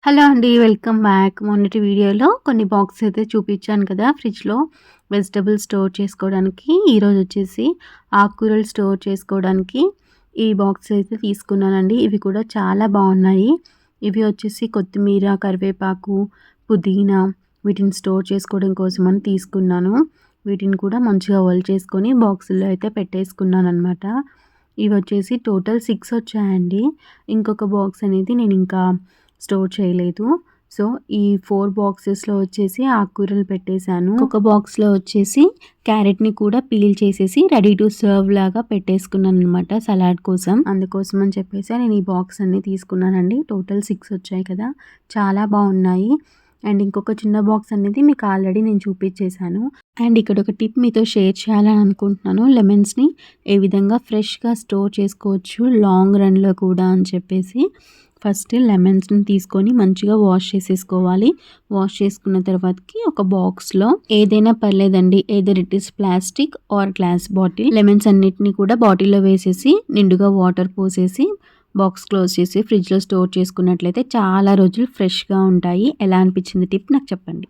Hello అండి. Welcome back. మొన్నటి వీడియోలో కొన్ని బాక్సెస్ అయితే చూపించాను కదా! ఫ్రిడ్జ్‌లో వెజిటబుల్స్ స్టోర్ చేసుకోవడానికి. ఈరోజొచ్చేసి ఆకుకూరలు స్టోర్ చేసుకోవడానికి ఈ బాక్స్ అయితే తీసుకున్నానండి. ఇవి కూడా చాలా బాగున్నాయి. ఇవి వచ్చేసి కొత్తిమీర, కరివేపాకు, పుదీనా వీటిని స్టోర్ చేసుకోవడం కోసమని తీసుకున్నాను. వీటిని కూడా మంచిగా చేసుకొని బాక్సుల్లో అయితే పెట్టేసుకున్నాననమాట. ఇవి వచ్చేసి టోటల్ 6 వచ్చాయండి. ఇంకొక బాక్స్ అనేది నేను ఇంకా స్టోర్ చేయలేదు. సో, ఈ 4 బాక్సెస్‌లో వచ్చేసి ఆకుకూరలు పెట్టేశాను. ఒక బాక్స్‌లో వచ్చేసి క్యారెట్‌ని కూడా పీల్ చేసేసి రెడీ టు సర్వ్ లాగా పెట్టేసుకున్నాననమాట సలాడ్ కోసం. అందుకోసం అని చెప్పేసి నేను ఈ బాక్స్ అన్నీ తీసుకున్నానండి. టోటల్ 6 వచ్చాయి కదా! చాలా బాగున్నాయి. అండ్ ఇంకొక చిన్న బాక్స్ అనేది మీకు ఆల్రెడీ నేను చూపించేశాను. అండ్ ఇక్కడ ఒక టిప్ మీతో షేర్ చేయాలని అనుకుంటున్నాను. లెమన్స్‌ని ఏ విధంగా ఫ్రెష్‌గా స్టోర్ చేసుకోవచ్చు లాంగ్ రన్‌లో కూడా అని చెప్పేసి. ఫస్ట్ లెమన్స్‌ని తీసుకొని మంచిగా వాష్ చేసేసుకోవాలి. వాష్ చేసుకున్న తర్వాతకి ఒక బాక్స్‌లో ఏదైనా పర్లేదండి. Either it is plastic are glass bottle. Lemons అన్నిటిని కూడా బాటిల్‌లో వేసేసి నిండుగా వాటర్ పోసేసి బాక్స్ క్లోజ్ చేసి ఫ్రిడ్జ్‌లో స్టోర్ చేసుకున్నట్లయితే చాలా రోజులు ఫ్రెష్‌గా ఉంటాయి. ఎలా అనిపించింది టిప్ నాకు చెప్పండి.